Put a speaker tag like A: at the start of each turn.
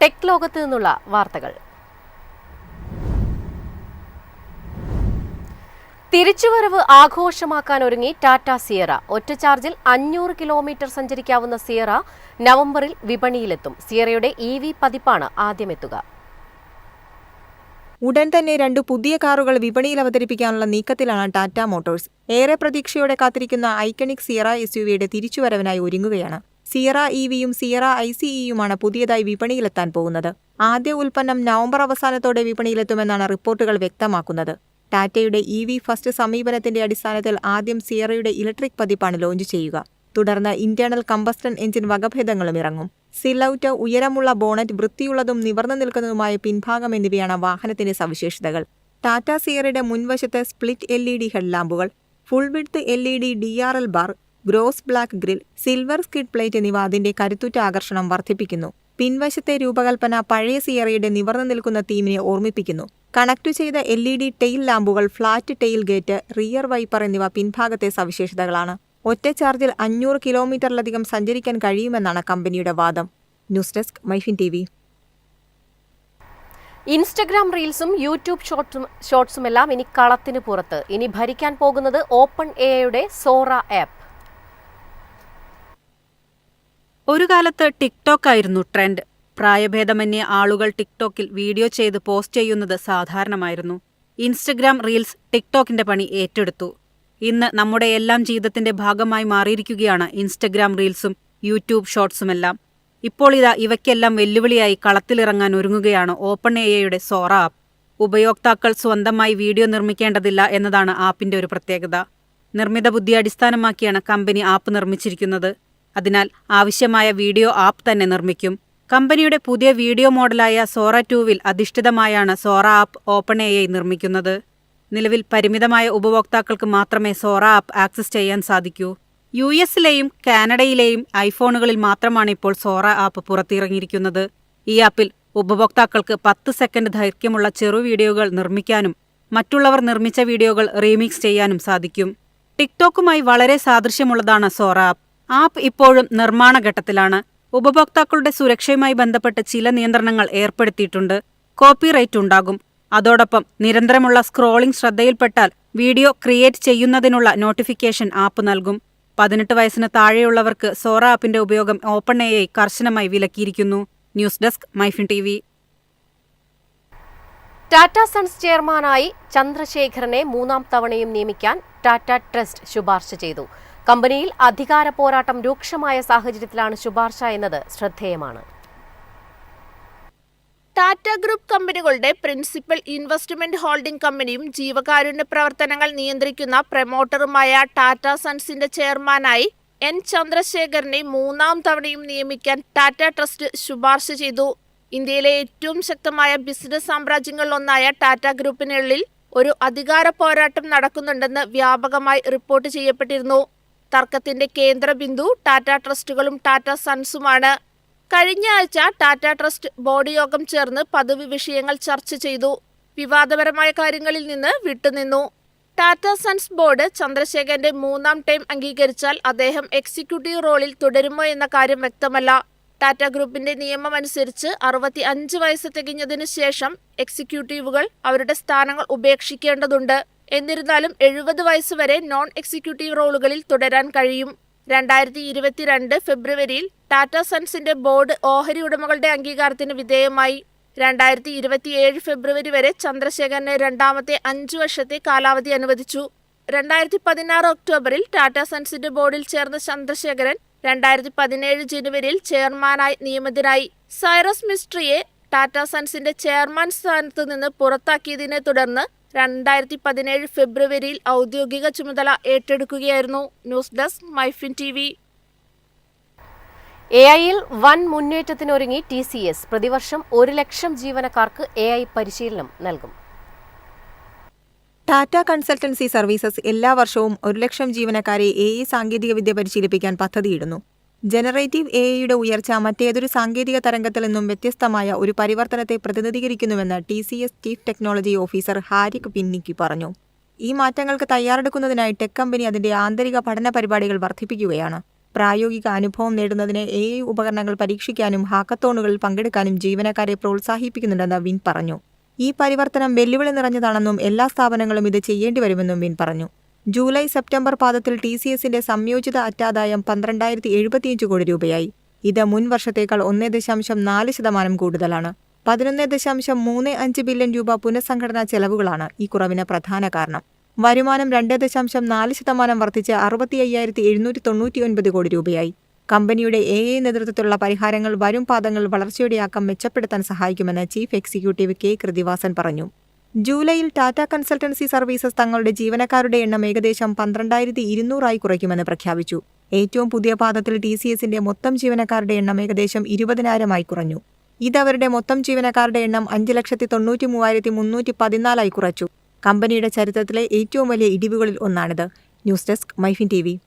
A: Tech ലോകത്ത് നിന്നുള്ള വാർത്തകൾ. തിരിച്ചുവരവ് ആഘോഷമാക്കാൻ ഒരുങ്ങി ടാറ്റ സിയറ. ഒറ്റ ചാർജിൽ 500 കിലോമീറ്റർ സഞ്ചരിക്കാവുന്ന സിയറ നവംബറിൽ വിപണിയിലെത്തും. സിയറയുടെ EV പതിപ്പാണ് ആദ്യമെത്തുക.
B: ഉടൻ തന്നെ 2 പുതിയ കാറുകൾ വിപണിയിൽ അവതരിപ്പിക്കാനുള്ള നീക്കത്തിലാണ് ടാറ്റ മോട്ടോഴ്സ്. ഏറെ പ്രതീക്ഷയോടെ കാത്തിരിക്കുന്ന ഐക്കണിക് സിയറ SUVയുടെ തിരിച്ചുവരവിനായി ഒരുങ്ങുകയാണ്. സിയറ EVയും സിയറ ICEയുമാണ് പുതിയതായി വിപണിയിലെത്താൻ പോകുന്നത്. ആദ്യ ഉൽപ്പന്നം നവംബർ അവസാനത്തോടെ വിപണിയിലെത്തുമെന്നാണ് റിപ്പോർട്ടുകൾ വ്യക്തമാക്കുന്നത്. ടാറ്റയുടെ EV ഫസ്റ്റ് സമീപനത്തിന്റെ അടിസ്ഥാനത്തിൽ ആദ്യം സിയറയുടെ ഇലക്ട്രിക് പതിപ്പാണ് ലോഞ്ച് ചെയ്യുക. തുടർന്ന് ഇന്റേണൽ കമ്പസ്റ്റൻ എഞ്ചിൻ വകഭേദങ്ങളും ഇറങ്ങും. സില്ലൗറ്റ്, ഉയരമുള്ള ബോണറ്റ്, വൃത്തിയുള്ളതും നിവർന്നു നിൽക്കുന്നതുമായ പിൻഭാഗം എന്നിവയാണ് വാഹനത്തിന്റെ സവിശേഷതകൾ. ടാറ്റ സിയറയുടെ മുൻവശത്ത് സ്പ്ലിറ്റ് LED ഹെഡ്ലാമ്പുകൾ, full width LED DRL bar, gloss black grille, silver skid plate എന്നിവ അതിന്റെ കരുത്തുറ്റ ആകർഷണം വർദ്ധിപ്പിക്കുന്നു. പിൻവശത്തെ രൂപകൽപ്പന പഴയ സിയറയുടെ നിവർന്നു നിൽക്കുന്ന തീമിനെ ഓർമ്മിപ്പിക്കുന്നു. കണക്റ്റു ചെയ്ത LED ടെയിൽ ലാമ്പുകൾ, flat tail gate, rear wiper എന്നിവ പിൻഭാഗത്തെ സവിശേഷതകളാണ്. ഒറ്റ ചാർജിൽ 500 കിലോമീറ്ററിലധികം സഞ്ചരിക്കാൻ കഴിയുമെന്നാണ് കമ്പനിയുടെ വാദം. News desk MyFin TV.
A: Instagram റീൽസും യൂട്യൂബ് ഷോർട്സുമെല്ലാം ഇനി കളത്തിന് പുറത്ത്. ഇനി ഭരിക്കാൻ പോകുന്നത് OpenAIയുടെ സോറ ആപ്പ്.
C: ഒരു കാലത്ത് ടിക്ടോക്ക് ആയിരുന്നു ട്രെൻഡ്. പ്രായഭേദമന്യേ ആളുകൾ ടിക്ടോക്കിൽ വീഡിയോ ചെയ്ത് പോസ്റ്റ് ചെയ്യുന്നത് സാധാരണമായിരുന്നു. ഇൻസ്റ്റഗ്രാം റീൽസ് ടിക്ടോക്കിന്റെ പണി ഏറ്റെടുത്തു. ഇന്ന് നമ്മുടെ എല്ലാം ജീവിതത്തിന്റെ ഭാഗമായി മാറിയിരിക്കുകയാണ് ഇൻസ്റ്റഗ്രാം റീൽസും യൂട്യൂബ് ഷോർട്സുമെല്ലാം. ഇപ്പോൾ ഇവയ്ക്കെല്ലാം വെല്ലുവിളിയായി കളത്തിലിറങ്ങാൻ ഒരുങ്ങുകയാണ് OpenAIയുടെ സോറ ആപ്പ്. ഉപയോക്താക്കൾ സ്വന്തമായി വീഡിയോ നിർമ്മിക്കേണ്ടതില്ല എന്നതാണ് ആപ്പിന്റെ ഒരു പ്രത്യേകത. നിർമ്മിത ബുദ്ധി അടിസ്ഥാനമാക്കിയാണ് കമ്പനി ആപ്പ് നിർമ്മിച്ചിരിക്കുന്നത്. അതിനാൽ ആവശ്യമായ വീഡിയോ ആപ്പ് തന്നെ നിർമ്മിക്കും. കമ്പനിയുടെ പുതിയ വീഡിയോ മോഡലായ സോറ 2വിൽ അധിഷ്ഠിതമായാണ് സോറ ആപ്പ് OpenAI നിർമ്മിക്കുന്നത്. നിലവിൽ പരിമിതമായ ഉപഭോക്താക്കൾക്ക് മാത്രമേ സോറ ആപ്പ് ആക്സസ് ചെയ്യാൻ സാധിക്കൂ. US-ലെയും കാനഡയിലെയും ഐഫോണുകളിൽ മാത്രമാണ് ഇപ്പോൾ സോറ ആപ്പ് പുറത്തിറങ്ങിയിരിക്കുന്നത്. ഈ ആപ്പിൽ ഉപഭോക്താക്കൾക്ക് 10 സെക്കൻഡ് ദൈർഘ്യമുള്ള ചെറു വീഡിയോകൾ നിർമ്മിക്കാനും മറ്റുള്ളവർ നിർമ്മിച്ച വീഡിയോകൾ റീമിക്സ് ചെയ്യാനും സാധിക്കും. ടിക്ടോക്കുമായി വളരെ സാദൃശ്യമുള്ളതാണ് സോറ ആപ്പ്. ആപ്പ് ഇപ്പോഴും നിർമ്മാണഘട്ടത്തിലാണ്. ഉപഭോക്താക്കളുടെ സുരക്ഷയുമായി ബന്ധപ്പെട്ട് ചില നിയന്ത്രണങ്ങൾ ഏർപ്പെടുത്തിയിട്ടുണ്ട്. കോപ്പിറൈറ്റ് ഉണ്ടാകും. അതോടൊപ്പം നിരന്തരമുള്ള സ്ക്രോളിംഗ് ശ്രദ്ധയിൽപ്പെട്ടാൽ വീഡിയോ ക്രിയേറ്റ് ചെയ്യുന്നതിനുള്ള നോട്ടിഫിക്കേഷൻ ആപ്പ് നൽകും. 18 വയസ്സിന് താഴെയുള്ളവർക്ക് സോറ ആപ്പിന്റെ ഉപയോഗം OpenAI കർശനമായി വിലക്കിയിരിക്കുന്നു. News desk MyFin TV.
A: Tata Sons ചെയർമാനായി ചന്ദ്രശേഖരനെ 3ാം തവണയും നിയമിക്കാൻ ടാറ്റ ട്രസ്റ്റ് ശുപാർശ ചെയ്തു. കമ്പനിയിൽ അധികാര പോരാട്ടം രൂക്ഷമായ സാഹചര്യത്തിലാണ് ശുപാർശ എന്നത് ശ്രദ്ധേയമാണ്.
D: ടാറ്റ ഗ്രൂപ്പ് കമ്പനികളുടെ പ്രിൻസിപ്പൽ ഇൻവെസ്റ്റ്മെന്റ് ഹോൾഡിംഗ് കമ്പനിയും ജീവകാരുണ്യ പ്രവർത്തനങ്ങൾ നിയന്ത്രിക്കുന്ന പ്രൊമോട്ടറുമായ ടാറ്റ സൺസിന്റെ ചെയർമാനായി N. ചന്ദ്രശേഖരനെ 3ാം തവണയും നിയമിക്കാൻ ടാറ്റ ട്രസ്റ്റ് ശുപാർശ ചെയ്തു. ഇന്ത്യയിലെ ഏറ്റവും ശക്തമായ ബിസിനസ് സാമ്രാജ്യങ്ങളിലൊന്നായ ടാറ്റ ഗ്രൂപ്പിനുള്ളിൽ ഒരു അധികാര പോരാട്ടം നടക്കുന്നുണ്ടെന്ന് വ്യാപകമായി റിപ്പോർട്ട് ചെയ്യപ്പെട്ടിരുന്നു. തർക്കത്തിന്റെ കേന്ദ്രബിന്ദു ടാറ്റ ട്രസ്റ്റുകളും ടാറ്റ സൺസുമാണ്. കഴിഞ്ഞ ആഴ്ച ടാറ്റ ട്രസ്റ്റ് ബോർഡ് യോഗം ചേർന്ന് പദവി വിഷയങ്ങൾ ചർച്ച ചെയ്തു. വിവാദപരമായ കാര്യങ്ങളിൽ നിന്ന് വിട്ടുനിന്നു. ടാറ്റ സൺസ് ബോർഡ് ചന്ദ്രശേഖരന്റെ 3ാം ടൈം അംഗീകരിച്ചാൽ അദ്ദേഹം എക്സിക്യൂട്ടീവ് റോളിൽ തുടരുമോ എന്ന കാര്യം വ്യക്തമല്ല. ടാറ്റ ഗ്രൂപ്പിന്റെ നിയമമനുസരിച്ച് 65 വയസ്സ് തികഞ്ഞതിനു ശേഷം എക്സിക്യൂട്ടീവുകൾ അവരുടെ സ്ഥാനങ്ങൾ ഉപേക്ഷിക്കേണ്ടതുണ്ട്. എന്നിരുന്നാലും 70 വയസ്സുവരെ നോൺ എക്സിക്യൂട്ടീവ് റോളുകളിൽ തുടരാൻ കഴിയും. 2022 ഫെബ്രുവരിയിൽ ടാറ്റ സൺസിന്റെ ബോർഡ് ഓഹരി ഉടമകളുടെ അംഗീകാരത്തിന് വിധേയമായി. 2027 ഫെബ്രുവരി വരെ ചന്ദ്രശേഖരന് 2ാമത്തെ 5 വർഷത്തെ കാലാവധി അനുവദിച്ചു. 2016 ഒക്ടോബറിൽ ടാറ്റ സൺസിന്റെ ബോർഡിൽ ചേർന്ന ചന്ദ്രശേഖരൻ 2017 ജനുവരിയിൽ ചെയർമാനായി നിയമിതനായി. സൈറസ് മിസ്ട്രിയെ ടാറ്റ സൺസിന്റെ ചെയർമാൻ സ്ഥാനത്ത് നിന്ന് പുറത്താക്കിയതിനെ തുടർന്ന് 2017 ഫെബ്രുവരിയിൽ ഔദ്യോഗിക ചുമതല ഏറ്റെടുക്കുകയായിരുന്നു. News desk MyFin TV.
A: AI-യിൽ വൻ മുന്നേറ്റത്തിനൊരുങ്ങി TCS. പ്രതിവർഷം 1 ലക്ഷം ജീവനക്കാർക്ക് AI പരിശീലനം നൽകും.
B: ടാറ്റ കൺസൾട്ടൻസി സർവീസസ് എല്ലാ വർഷവും 1 ലക്ഷം ജീവനക്കാരെ AI സാങ്കേതികവിദ്യ പരിശീലിപ്പിക്കാൻ പദ്ധതിയിടുന്നു. ജനറേറ്റീവ് AI-യുടെ ഉയർച്ച മറ്റേതൊരു സാങ്കേതിക തരംഗത്തിൽ നിന്നും വ്യത്യസ്തമായ ഒരു പരിവർത്തനത്തെ പ്രതിനിധീകരിക്കുന്നുവെന്ന് TCS ചീഫ് ടെക്നോളജി ഓഫീസർ ഹാരിക് പിന്നിക്കി പറഞ്ഞു. ഈ മാറ്റങ്ങൾക്ക് തയ്യാറെടുക്കുന്നതിനായി ടെക് കമ്പനി അതിന്റെ ആന്തരിക പഠന പരിപാടികൾ വർദ്ധിപ്പിക്കുകയാണ്. പ്രായോഗിക അനുഭവം നേടുന്നതിന് AI ഉപകരണങ്ങൾ പരീക്ഷിക്കാനും ഹാക്കത്തോണുകളിൽ പങ്കെടുക്കാനും ജീവനക്കാരെ പ്രോത്സാഹിപ്പിക്കുന്നുണ്ടെന്ന് വിൻ പറഞ്ഞു. ഈ പരിവർത്തനം വെല്ലുവിളി നിറഞ്ഞതാണെന്നും എല്ലാ സ്ഥാപനങ്ങളും ഇത് ചെയ്യേണ്ടിവരുമെന്നും വിൻ പറഞ്ഞു. ജൂലൈ-സെപ്റ്റംബർ പാദത്തിൽ TCSന്റെ സംയോജിത അറ്റാദായം 12,075 കോടി രൂപയായി. ഇത് മുൻ വർഷത്തേക്കാൾ 1.4% കൂടുതലാണ്. 11.35 ബില്യൺ രൂപ പുനഃസംഘടനാ ചെലവുകളാണ് ഈ കുറവിന് പ്രധാന കാരണം. വരുമാനം 2.4% വർദ്ധിച്ച് 65,799 കോടി രൂപയായി. കമ്പനിയുടെ AI നേതൃത്വത്തിലുള്ള പരിഹാരങ്ങൾ വരും പാദങ്ങളിൽ വളർച്ചയുടെ ആക്കം മെച്ചപ്പെടുത്താൻ സഹായിക്കുമെന്ന് ചീഫ് എക്സിക്യൂട്ടീവ് K. കൃതിവാസൻ പറഞ്ഞു. ജൂലൈയിൽ ടാറ്റ കൺസൾട്ടൻസി സർവീസസ് തങ്ങളുടെ ജീവനക്കാരുടെ എണ്ണം ഏകദേശം 12,200 കുറയ്ക്കുമെന്ന് പ്രഖ്യാപിച്ചു. ഏറ്റവും പുതിയ പാദത്തിൽ TCSന്റെ മൊത്തം ജീവനക്കാരുടെ എണ്ണം ഏകദേശം 20,000 കുറഞ്ഞു. ഇത് അവരുടെ മൊത്തം ജീവനക്കാരുടെ എണ്ണം 5,93,314 കുറച്ചു. കമ്പനിയുടെ ചരിത്രത്തിലെ ഏറ്റവും വലിയ ഇടിവുകളിൽ ഒന്നാണിത്. News desk MyFin TV.